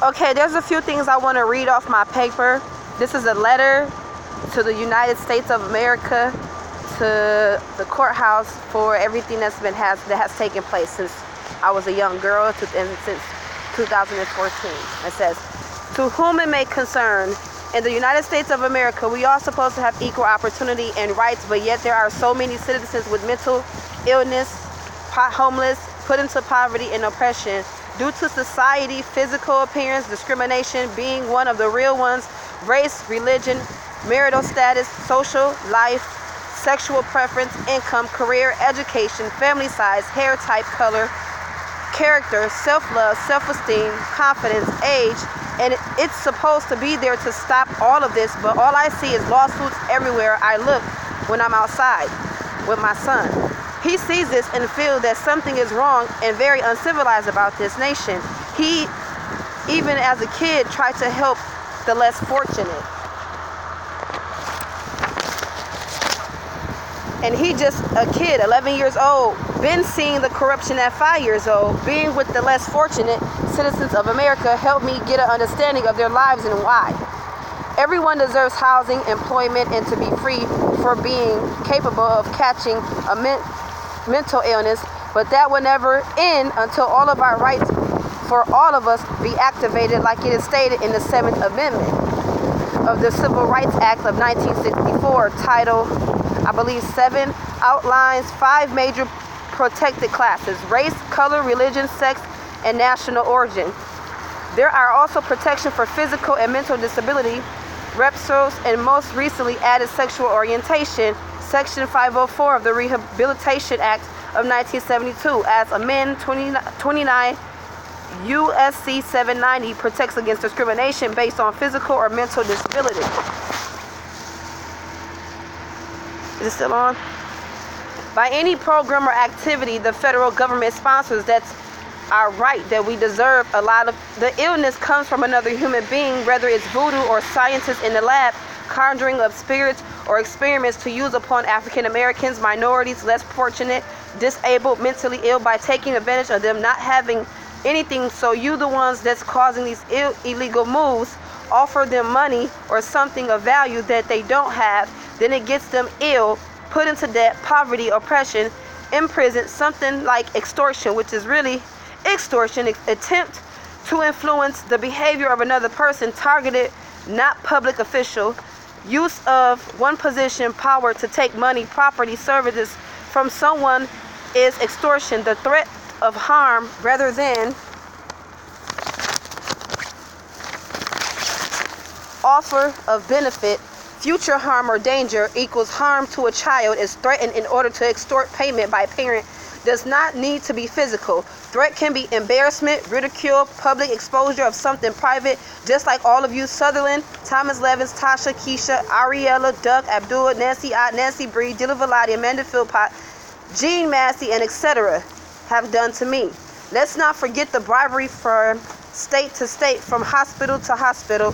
Okay, there's a few things I want to read off my paper. This is a letter to the United States of America, to the courthouse, for everything that has taken place since I was a young girl and since 2014. It says, "To whom it may concern, in the United States of America, we are supposed to have equal opportunity and rights, but yet there are so many citizens with mental illness, homeless, put into poverty and oppression due to society, physical appearance, discrimination being one of the real ones, race, religion, marital status, social life, sexual preference, income, career, education, family size, hair type, color, character, self-love, self-esteem, confidence, age, and it's supposed to be there to stop all of this, but all I see is lawsuits everywhere I look when I'm outside with my son. He sees this and feels that something is wrong and very uncivilized about this nation. He, even as a kid, tried to help the less fortunate. And he just a kid, 11 years old, been seeing the corruption at 5 years old. Being with the less fortunate citizens of America helped me get an understanding of their lives and why. Everyone deserves housing, employment, and to be free for being capable of catching a mental illness, but that will never end until all of our rights for all of us be activated, like it is stated in the 7th Amendment of the Civil Rights Act of 1964, Title, I believe 7, outlines 5 major protected classes: race, color, religion, sex, and national origin. There are also protection for physical and mental disability, reptiles, and most recently added sexual orientation. Section 504 of the Rehabilitation Act of 1972, as amended 29 U.S.C. 790, protects against discrimination based on physical or mental disability. Is it still on? By any program or activity the federal government sponsors, that's our right, that we deserve. A lot of the illness comes from another human being, whether it's voodoo or scientists in the lab conjuring up spirits or experiments to use upon African Americans, minorities, less fortunate, disabled, mentally ill, by taking advantage of them not having anything. So you, the ones that's causing these illegal moves, offer them money or something of value that they don't have, then it gets them ill, put into debt, poverty, oppression, imprisoned, something like extortion, which is really extortion, attempt to influence the behavior of another person, targeted, not public official, use of one position, power to take money, property, services from someone is extortion. The threat of harm rather than offer of benefit, future harm or danger equals harm to a child is threatened in order to extort payment by a parent. Does not need to be physical. Threat can be embarrassment, ridicule, public exposure of something private, just like all of you, Sutherland, Thomas Levins, Tasha, Keisha, Ariella, Doug, Abdul, Nancy Ott, Nancy Bree, Dilla Velati, Amanda Philpott, Jean Massey, and etc. have done to me. Let's not forget the bribery from state to state, from hospital to hospital.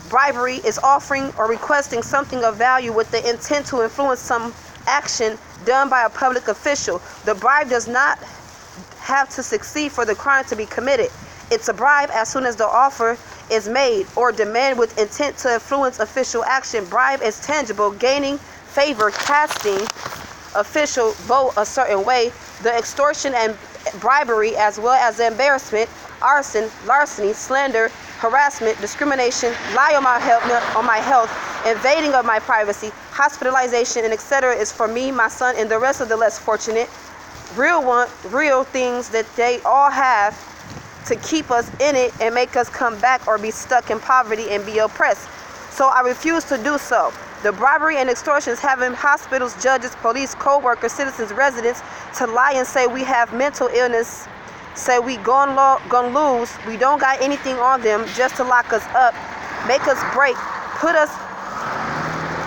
Bribery is offering or requesting something of value with the intent to influence some action done by a public official. The bribe does not have to succeed for the crime to be committed. It's a bribe as soon as the offer is made or demand with intent to influence official action. Bribe is tangible, gaining favor, casting official vote a certain way. The extortion and bribery, as well as embarrassment, arson, larceny, slander, harassment, discrimination, lie on my health, invading of my privacy, hospitalization, and etc. is for me, my son, and the rest of the less fortunate. Real things that they all have to keep us in it and make us come back or be stuck in poverty and be oppressed. So I refuse to do so. The bribery and extortions having hospitals, judges, police, co-workers, citizens, residents to lie and say we have mental illness, say we gonna lose, we don't got anything on them, just to lock us up, make us break, put us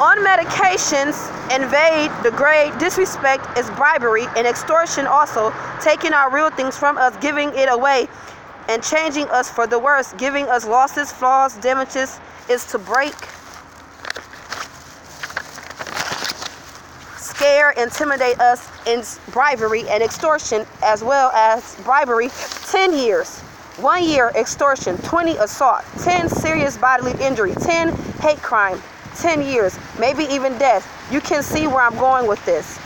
on medications, invade, degrade, disrespect is bribery, and extortion also, taking our real things from us, giving it away, and changing us for the worse, giving us losses, flaws, damages, is to break, scare, intimidate us in bribery and extortion, as well as bribery, 10 years. 1 year extortion, 20 assault, 10 serious bodily injury, 10 hate crime, 10 years, maybe even death. You can see where I'm going with this.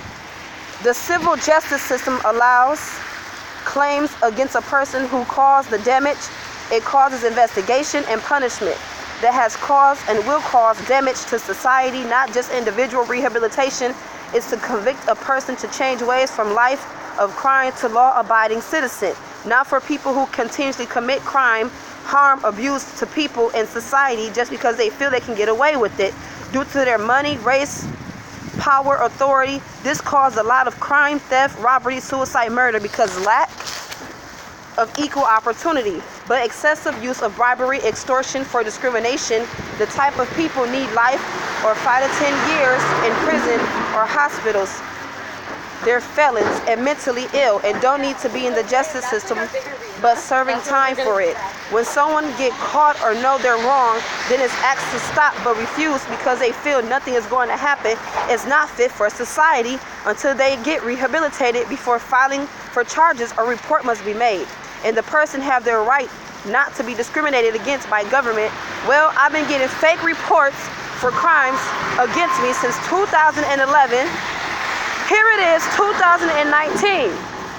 The civil justice system allows claims against a person who caused the damage. It causes investigation and punishment that has caused and will cause damage to society, not just individual. Rehabilitation is to convict a person to change ways from life of crime to law-abiding citizen, not for people who continuously commit crime, harm, abuse to people in society just because they feel they can get away with it due to their money, race, power, authority. This caused a lot of crime, theft, robbery, suicide, murder because lack of equal opportunity, but excessive use of bribery, extortion for discrimination. The type of people need life or 5 to 10 years in prison or hospitals. They're felons and mentally ill and don't need to be in the justice system but serving time for it. When someone get caught or know they're wrong, then it's asked to stop but refuse because they feel nothing is going to happen. It's not fit for society until they get rehabilitated. Before filing for charges, a report must be made and the person have their right not to be discriminated against by government. Well, I've been getting fake reports for crimes against me since 2011. Here it is, 2019.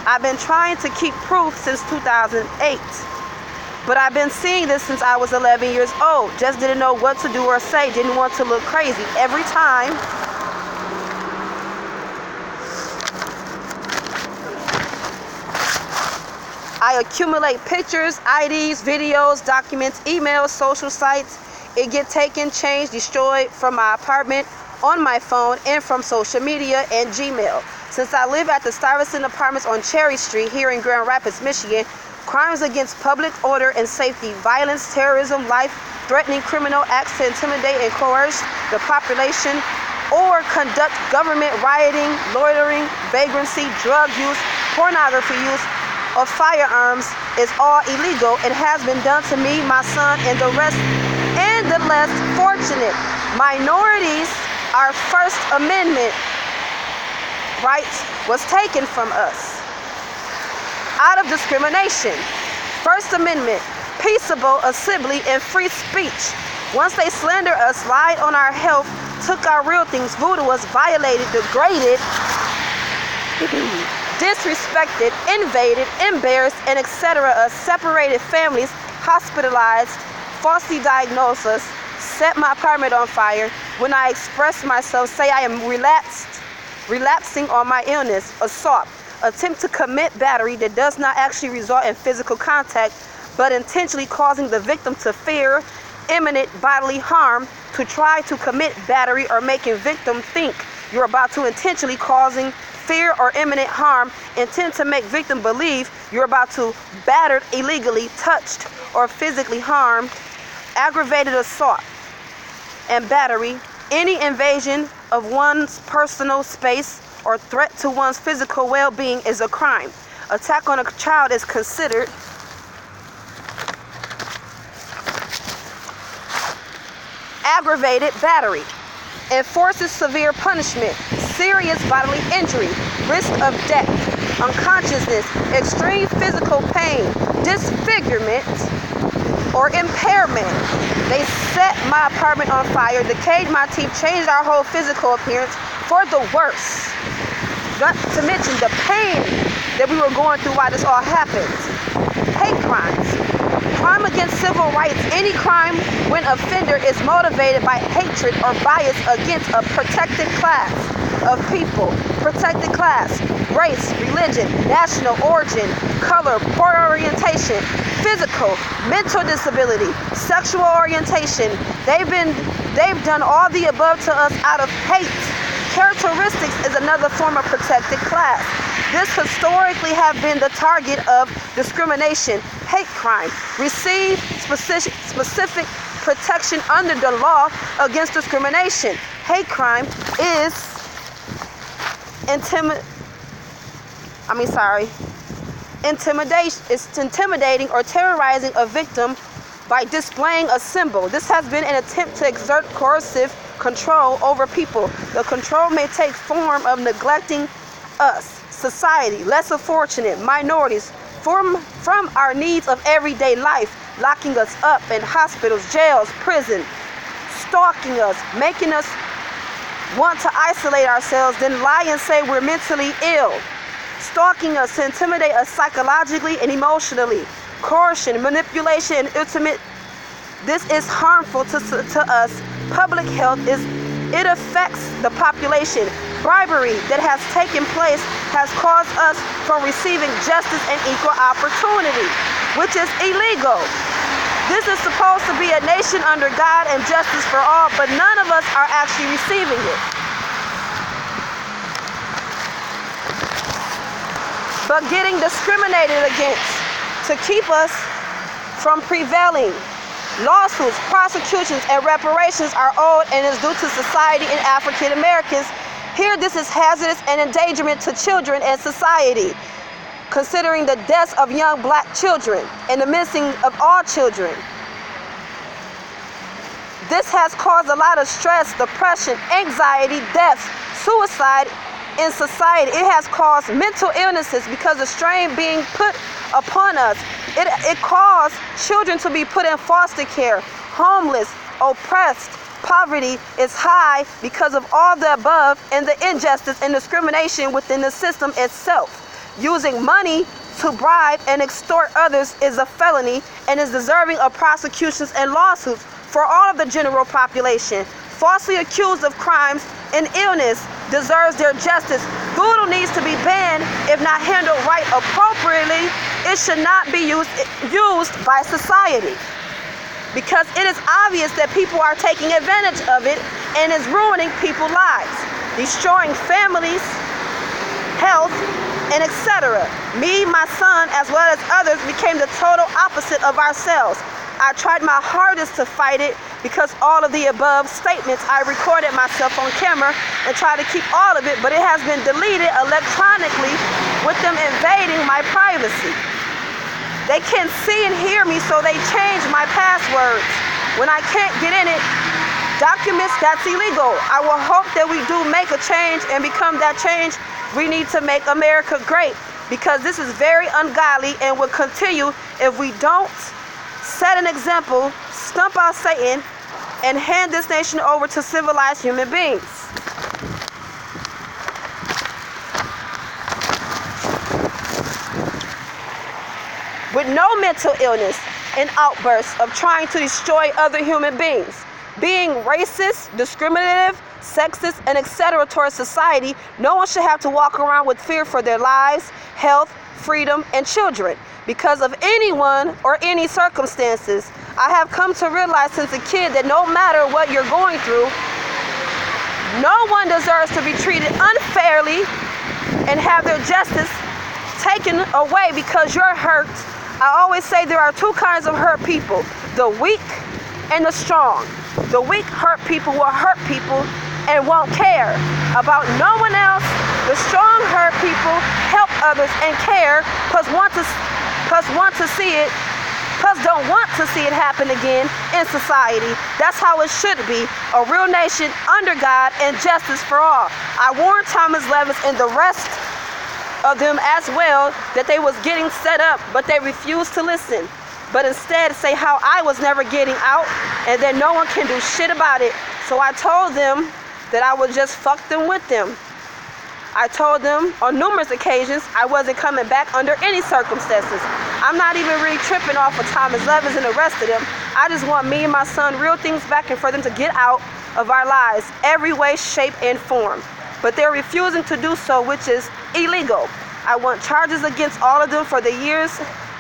I've been trying to keep proof since 2008. But I've been seeing this since I was 11 years old. Just didn't know what to do or say. Didn't want to look crazy. Every time I accumulate pictures, IDs, videos, documents, emails, social sites, it get taken, changed, destroyed from my apartment, on my phone, and from social media and Gmail. Since I live at the Stuyvesant Apartments on Cherry Street here in Grand Rapids, Michigan, crimes against public order and safety, violence, terrorism, life-threatening criminal acts to intimidate and coerce the population or conduct government rioting, loitering, vagrancy, drug use, pornography use of firearms is all illegal and has been done to me, my son, and the less fortunate. Minorities, our First Amendment rights was taken from us out of discrimination. First Amendment, peaceable assembly and free speech. Once they slander us, lied on our health, took our real things, voodoo us, violated, degraded, disrespected, invaded, embarrassed, and etc. us, separated families, hospitalized, falsely diagnosed us, set my apartment on fire. When I express myself, say I am relapsing on my illness, assault, attempt to commit battery that does not actually result in physical contact, but intentionally causing the victim to fear imminent bodily harm, to try to commit battery or making victim think you're about to intentionally causing fear or imminent harm, intend to make victim believe you're about to battered, illegally touched, or physically harmed, aggravated assault and battery, any invasion of one's personal space or threat to one's physical well-being is a crime. Attack on a child is considered aggravated battery. Enforces severe punishment, serious bodily injury, risk of death, unconsciousness, extreme physical pain, disfigurement, or impairment. They set my apartment on fire, decayed my teeth, changed our whole physical appearance for the worse. Not to mention the pain that we were going through while this all happened. Hate crimes. Crime against civil rights. Any crime when offender is motivated by hatred or bias against a protected class of people. Protected class, race, religion, national origin, color, poor orientation, physical, mental disability, sexual orientation. They've done all the above to us out of hate. Characteristics is another form of protected class. This historically have been the target of discrimination. Hate crime receive specific protection under the law against discrimination. Hate crime is intimidation. It's intimidating or terrorizing a victim by displaying a symbol. This has been an attempt to exert coercive control over people. The control may take form of neglecting us, society, lesser fortunate, minorities, from our needs of everyday life, locking us up in hospitals, jails, prison, stalking us, making us want to isolate ourselves, then lie and say we're mentally ill, stalking us to intimidate us psychologically and emotionally, coercion, manipulation, and ultimate. This is harmful to us. Public health it affects the population. Bribery that has taken place has caused us from receiving justice and equal opportunity, which is illegal. This is supposed to be a nation under God and justice for all, but none of us are actually receiving it. But getting discriminated against to keep us from prevailing. Lawsuits, prosecutions, and reparations are owed and is due to society and African Americans. Here, this is hazardous and endangerment to children and society, considering the deaths of young black children and the missing of all children. This has caused a lot of stress, depression, anxiety, deaths, suicide in society. It has caused mental illnesses because of strain being put upon us. It caused children to be put in foster care, homeless, oppressed. Poverty is high because of all the above, and the injustice and discrimination within the system itself. Using money to bribe and extort others is a felony and is deserving of prosecutions and lawsuits for all of the general population. Falsely accused of crimes and illness deserves their justice. Voodoo needs to be banned. If not handled right appropriately, it should not be used by society, because it is obvious that people are taking advantage of it and is ruining people's lives, destroying families, health, and etc. Me, my son, as well as others became the total opposite of ourselves. I tried my hardest to fight it because all of the above statements I recorded myself on camera and tried to keep all of it, but it has been deleted electronically with them invading my privacy. They can't see and hear me, so they change my passwords. When I can't get in it, documents, that's illegal. I will hope that we do make a change and become that change. We need to make America great, because this is very ungodly and will continue if we don't set an example, stump out Satan, and hand this nation over to civilized human beings. With no mental illness and outbursts of trying to destroy other human beings, being racist, discriminative, sexist, and etc. towards society, no one should have to walk around with fear for their lives, health, freedom, and children because of anyone or any circumstances. I have come to realize since a kid that no matter what you're going through, no one deserves to be treated unfairly and have their justice taken away because you're hurt. I always say there are two kinds of hurt people, the weak and the strong. The weak hurt people will hurt people and won't care about no one else. The strong hurt people help others and care, plus want to see it, plus don't want to see it happen again in society. That's how it should be, a real nation under God and justice for all. I warned Thomas Levis and the rest of them as well that they was getting set up, but they refused to listen, but instead say how I was never getting out and that no one can do shit about it. So I told them that I would just fuck them with them. I told them on numerous occasions I wasn't coming back under any circumstances. I'm not even really tripping off of Thomas Levis and the rest of them. I just want me and my son real things back and for them to get out of our lives every way, shape, and form. But they're refusing to do so, which is illegal. I want charges against all of them for the years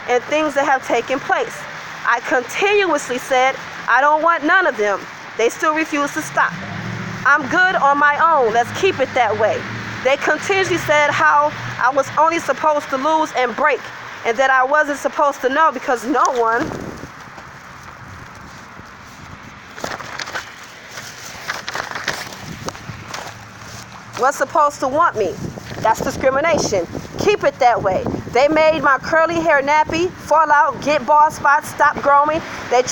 and things that have taken place. I continuously said I don't want none of them. They still refuse to stop. I'm good on my own. Let's keep it that way. They continuously said how I was only supposed to lose and break, and that I wasn't supposed to know because no one was supposed to want me. That's discrimination. Keep it that way. They made my curly hair nappy, fall out, get bald spots, stop growing. They